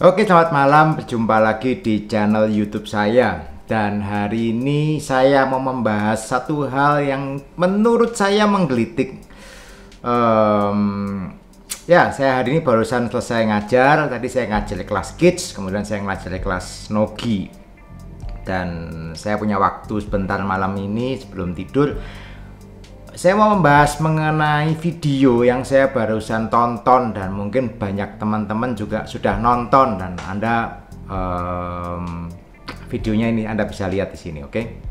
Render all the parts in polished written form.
Oke, selamat malam. Berjumpa lagi di channel YouTube saya. Dan hari ini saya mau membahas satu hal yang menurut saya menggelitik. Saya hari ini barusan selesai ngajar. Tadi saya ngajar di kelas kids, kemudian saya ngajar di kelas nogi. Dan saya punya waktu sebentar malam ini sebelum tidur. Saya mau membahas mengenai video yang saya barusan tonton dan mungkin banyak teman-teman juga sudah nonton dan Anda videonya ini Anda bisa lihat di sini, oke?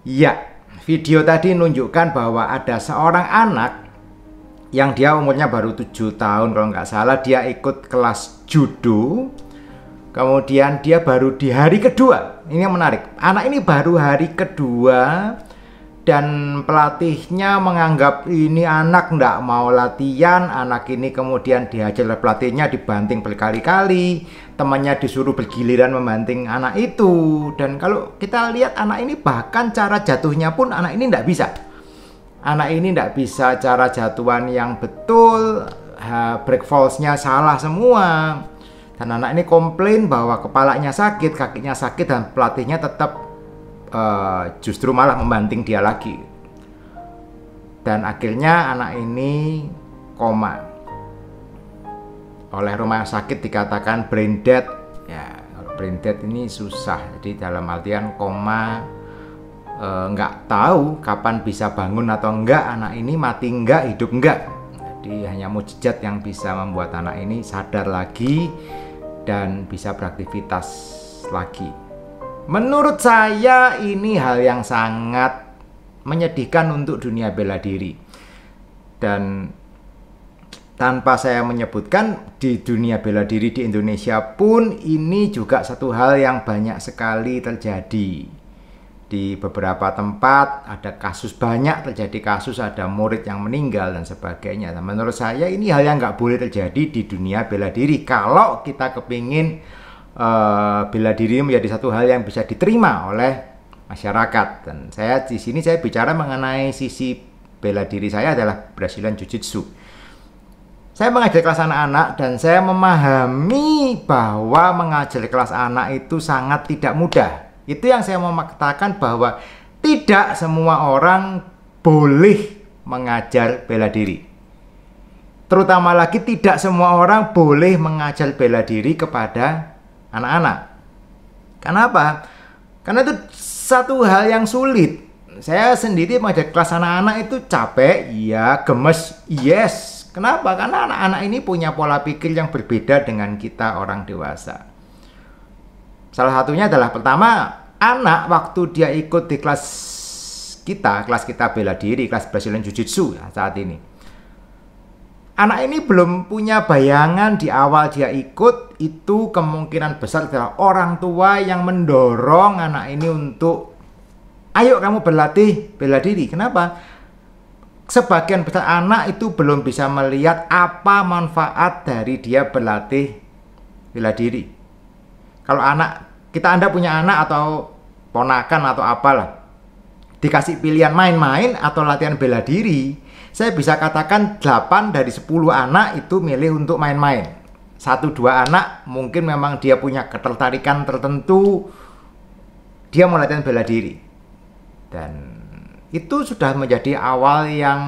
Ya, video tadi menunjukkan bahwa ada seorang anak yang dia umurnya baru 7 tahun kalau nggak salah. Dia ikut kelas judo. Kemudian dia baru di hari kedua. Ini yang menarik. Anak ini baru hari kedua dan pelatihnya menganggap ini anak nggak mau latihan. Anak ini kemudian dihajar oleh pelatihnya, dibanting berkali-kali. Temannya disuruh bergiliran membanting anak itu. Dan kalau kita lihat anak ini bahkan cara jatuhnya pun anak ini nggak bisa. Anak ini nggak bisa cara jatuhan yang betul. Break falls-nya salah semua. Dan anak ini komplain bahwa kepalanya sakit, kakinya sakit, dan pelatihnya tetap justru malah membanting dia lagi. Dan akhirnya anak ini koma. Oleh rumah sakit dikatakan brain dead. Ya, kalau brain dead ini susah. Jadi dalam artian koma, nggak tahu kapan bisa bangun atau enggak. Anak ini mati enggak, hidup enggak. Jadi hanya mukjizat yang bisa membuat anak ini sadar lagi dan bisa beraktivitas lagi. Menurut saya ini hal yang sangat menyedihkan untuk dunia bela diri. Dan tanpa saya menyebutkan, di dunia bela diri di Indonesia pun ini juga satu hal yang banyak sekali terjadi. Di beberapa tempat ada kasus, banyak terjadi kasus, ada murid yang meninggal dan sebagainya. Dan menurut saya ini hal yang nggak boleh terjadi di dunia bela diri. Kalau kita kepingin bela diri menjadi satu hal yang bisa diterima oleh masyarakat. Dan saya di sini saya bicara mengenai sisi bela diri saya adalah Brazilian Jiu-Jitsu. Saya mengajar kelas anak-anak dan saya memahami bahwa mengajar kelas anak itu sangat tidak mudah. Itu yang saya mau katakan, bahwa tidak semua orang boleh mengajar bela diri. Terutama lagi tidak semua orang boleh mengajar bela diri kepada anak-anak. Kenapa? Karena itu satu hal yang sulit. Saya sendiri mengajar kelas anak-anak itu capek, iya, gemes, yes. Kenapa? Karena anak-anak ini punya pola pikir yang berbeda dengan kita orang dewasa. Salah satunya adalah, pertama, anak waktu dia ikut di kelas kita bela diri, kelas Brazilian Jiu-Jitsu saat ini. Anak ini belum punya bayangan di awal dia ikut, itu kemungkinan besar adalah orang tua yang mendorong anak ini untuk, ayo kamu berlatih bela diri. Kenapa? Sebagian besar anak itu belum bisa melihat apa manfaat dari dia berlatih bela diri. Kalau Anda punya anak atau ponakan atau apalah, dikasih pilihan main-main atau latihan bela diri, saya bisa katakan 8 dari 10 anak itu milih untuk main-main. 1-2 anak mungkin memang dia punya ketertarikan tertentu, dia mau latihan bela diri. Dan itu sudah menjadi awal yang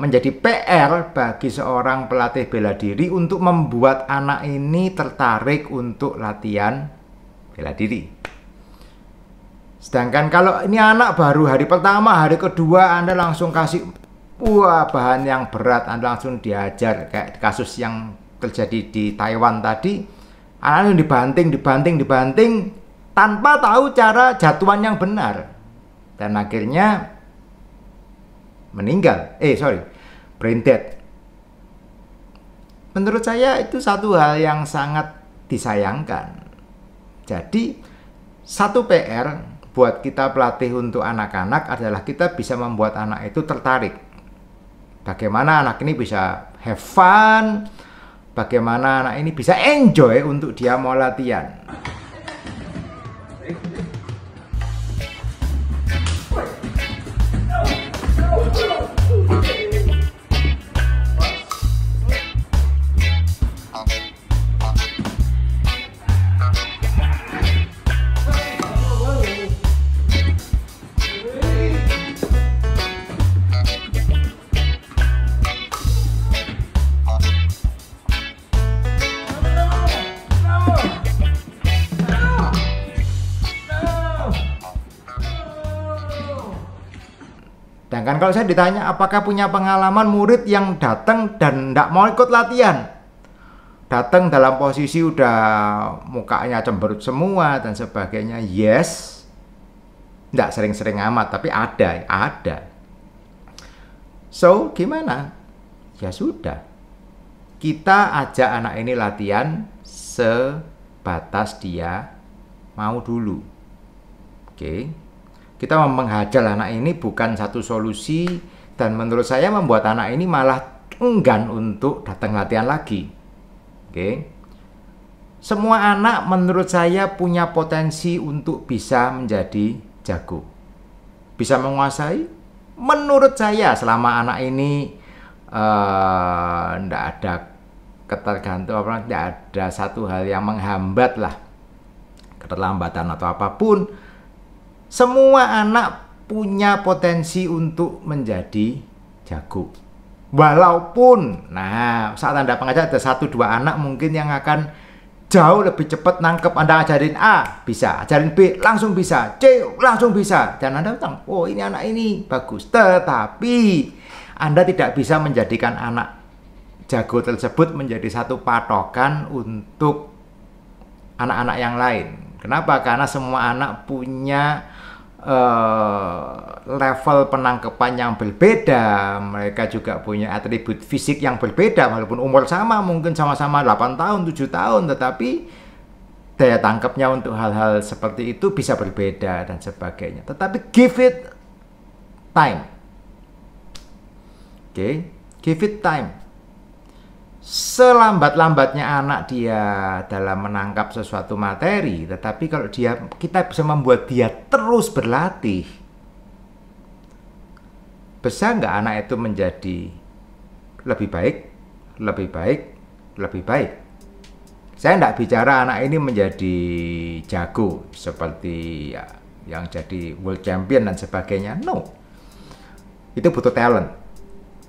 menjadi PR bagi seorang pelatih bela diri untuk membuat anak ini tertarik untuk latihan bela diri. Sedangkan kalau ini anak baru hari pertama, hari kedua Anda langsung kasih bahan yang berat, Anda langsung diajar, kayak kasus yang terjadi di Taiwan tadi. Anak dibanting tanpa tahu cara jatuhan yang benar. Dan akhirnya meninggal, brain dead. menurut saya itu satu hal yang sangat disayangkan. Jadi satu PR buat kita pelatih untuk anak-anak adalah kita bisa membuat anak itu tertarik. Bagaimana anak ini bisa have fun, bagaimana anak ini bisa enjoy untuk dia mau latihan. Sedangkan kalau saya ditanya apakah punya pengalaman murid yang datang dan tidak mau ikut latihan, datang dalam posisi udah mukanya cemberut semua dan sebagainya, yes, tidak sering-sering amat, tapi ada. So gimana? Ya sudah, kita ajak anak ini latihan sebatas dia mau dulu. Oke. Kita menghajar anak ini bukan satu solusi, dan menurut saya membuat anak ini malah enggan untuk datang latihan lagi. Oke. Semua anak menurut saya punya potensi untuk bisa menjadi jago. Bisa menguasai? Menurut saya selama anak ini tidak ada ketergantungan, tidak ada satu hal yang menghambat lah, keterlambatan atau apapun. Semua anak punya potensi untuk menjadi jago. Walaupun, saat Anda pengajar ada 1-2 anak mungkin yang akan jauh lebih cepat nangkep. Anda ajarin A, bisa. Ajarin B, langsung bisa. C, langsung bisa. Dan Anda bilang, oh ini anak ini bagus. Tetapi, Anda tidak bisa menjadikan anak jago tersebut menjadi satu patokan untuk anak-anak yang lain. Kenapa? Karena semua anak punya level penangkapan yang berbeda. Mereka juga punya atribut fisik yang berbeda. Walaupun umur sama, mungkin sama-sama 8 tahun, 7 tahun, tetapi daya tangkapnya untuk hal-hal seperti itu bisa berbeda dan sebagainya. Tetapi give it time. Oke, give it time. Selambat-lambatnya anak dia dalam menangkap sesuatu materi, tetapi kalau kita bisa membuat dia terus berlatih, bisa nggak anak itu menjadi lebih baik, lebih baik, lebih baik? Saya nggak bicara anak ini menjadi jago seperti ya, yang jadi world champion dan sebagainya, no. Itu butuh talent.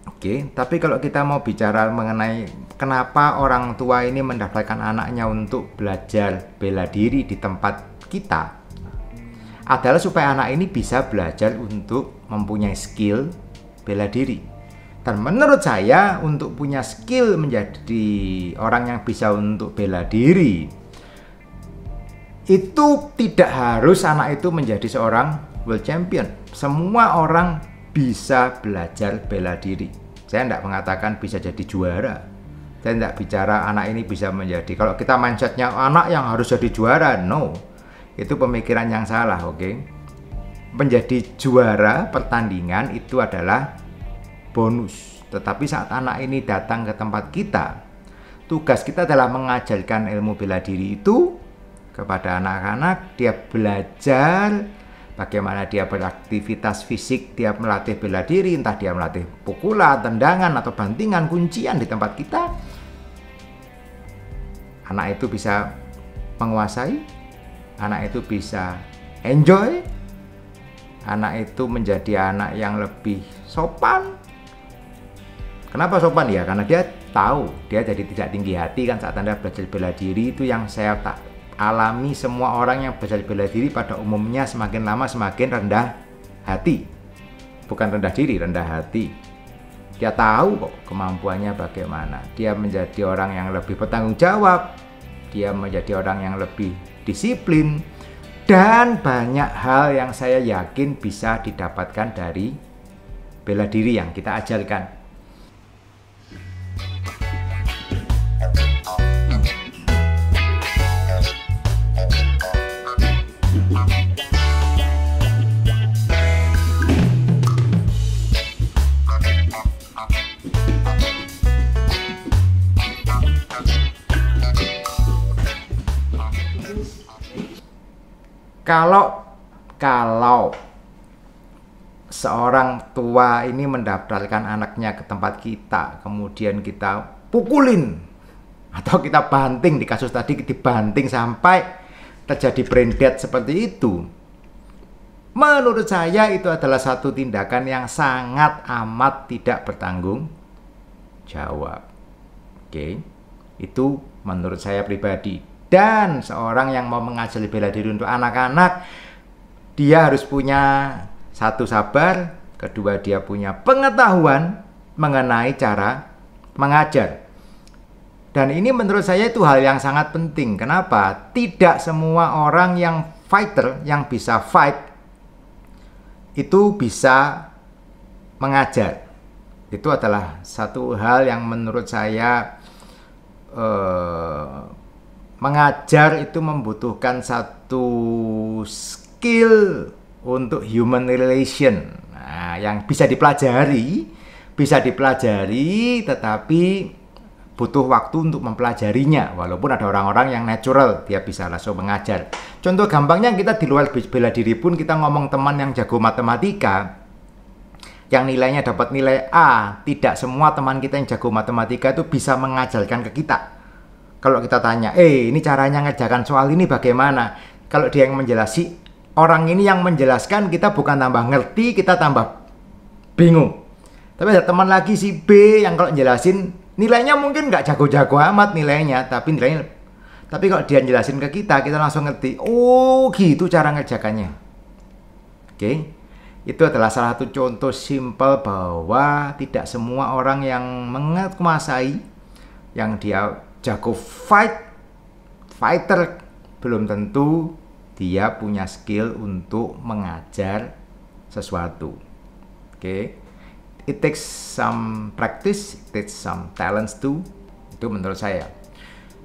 Oke, tapi kalau kita mau bicara mengenai kenapa orang tua ini mendaftarkan anaknya untuk belajar bela diri di tempat kita, adalah supaya anak ini bisa belajar untuk mempunyai skill bela diri. Dan menurut saya untuk punya skill menjadi orang yang bisa untuk bela diri, itu tidak harus anak itu menjadi seorang world champion. Semua orang bisa belajar bela diri. Saya tidak mengatakan bisa jadi juara. Saya tidak bicara anak ini bisa menjadi. Kalau kita mindsetnya anak yang harus jadi juara, no. Itu pemikiran yang salah, oke? Menjadi juara pertandingan itu adalah bonus. Tetapi saat anak ini datang ke tempat kita, tugas kita adalah mengajarkan ilmu bela diri itu kepada anak-anak. Dia belajar bagaimana dia beraktivitas fisik, dia melatih bela diri, entah dia melatih pukulan, tendangan, atau bantingan, kuncian di tempat kita. Anak itu bisa menguasai, anak itu bisa enjoy, anak itu menjadi anak yang lebih sopan. Kenapa sopan ya? Karena dia tahu, dia jadi tidak tinggi hati kan saat Anda belajar bela diri. Itu yang saya alami. Semua orang yang belajar bela diri pada umumnya semakin lama semakin rendah hati. Bukan rendah diri, rendah hati. Dia tahu kok kemampuannya bagaimana. Dia menjadi orang yang lebih bertanggung jawab. Dia menjadi orang yang lebih disiplin. Dan banyak hal yang saya yakin bisa didapatkan dari bela diri yang kita ajarkan. kalau seorang tua ini mendaftarkan anaknya ke tempat kita, kemudian kita pukulin atau kita banting, di kasus tadi dibanting sampai terjadi brain death seperti itu, menurut saya itu adalah satu tindakan yang sangat amat tidak bertanggung jawab. Oke, itu menurut saya pribadi. Dan seorang yang mau mengajari bela diri untuk anak-anak, dia harus punya satu, sabar, kedua dia punya pengetahuan mengenai cara mengajar. Dan ini menurut saya itu hal yang sangat penting. Kenapa? Tidak semua orang yang fighter, yang bisa fight, itu bisa mengajar. Itu adalah satu hal yang menurut saya mengajar itu membutuhkan satu skill untuk human relation. Nah, yang bisa dipelajari, tetapi butuh waktu untuk mempelajarinya. Walaupun ada orang-orang yang natural, dia bisa langsung mengajar. Contoh gampangnya, kita di luar bela diri pun kita ngomong teman yang jago matematika, yang nilainya dapat nilai A, tidak semua teman kita yang jago matematika itu bisa mengajarkan ke kita. Kalau kita tanya, ini caranya ngerjakan soal ini bagaimana? Kalau dia yang menjelasi, orang ini yang menjelaskan, kita bukan tambah ngerti, kita tambah bingung. Tapi ada teman lagi si B yang kalau jelasin, nilainya mungkin nggak jago-jago amat nilainya, tapi kalau dia jelasin ke kita langsung ngerti. Oh, gitu cara ngerjakannya. Oke. Itu adalah salah satu contoh simpel bahwa tidak semua orang yang menguasai, yang dia jago fighter, belum tentu dia punya skill untuk mengajar sesuatu. Oke. It takes some practice, it takes some talents too. Itu menurut saya.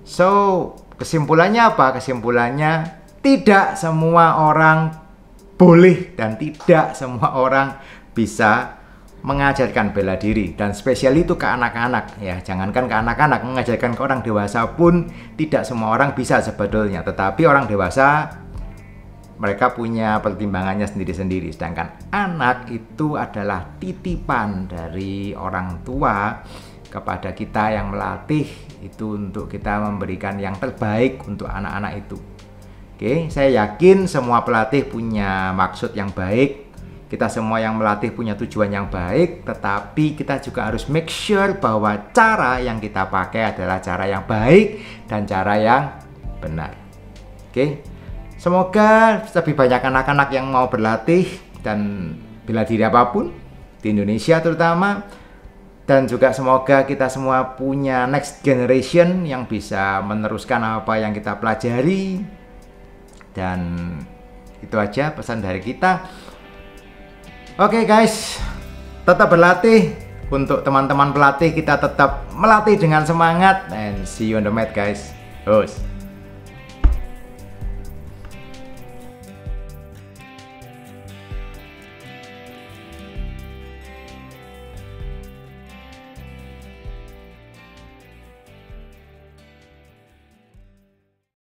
So, kesimpulannya apa? Kesimpulannya, tidak semua orang boleh dan tidak semua orang bisa mengajarkan bela diri, dan spesial itu ke anak-anak ya. Jangankan ke anak-anak, mengajarkan ke orang dewasa pun tidak semua orang bisa sebetulnya. Tetapi orang dewasa, mereka punya pertimbangannya sendiri-sendiri. Sedangkan anak itu adalah titipan dari orang tua kepada kita yang melatih itu, untuk kita memberikan yang terbaik untuk anak-anak itu. Oke, saya yakin semua pelatih punya maksud yang baik. Kita semua yang melatih punya tujuan yang baik, tetapi kita juga harus make sure bahwa cara yang kita pakai adalah cara yang baik dan cara yang benar. Oke, semoga lebih banyak anak-anak yang mau berlatih dan bela diri apapun di Indonesia terutama, dan juga semoga kita semua punya next generation yang bisa meneruskan apa yang kita pelajari. Dan itu aja pesan dari kita. Oke guys, tetap berlatih. Untuk teman-teman pelatih, kita tetap melatih dengan semangat. And see you on the mat guys. Terus.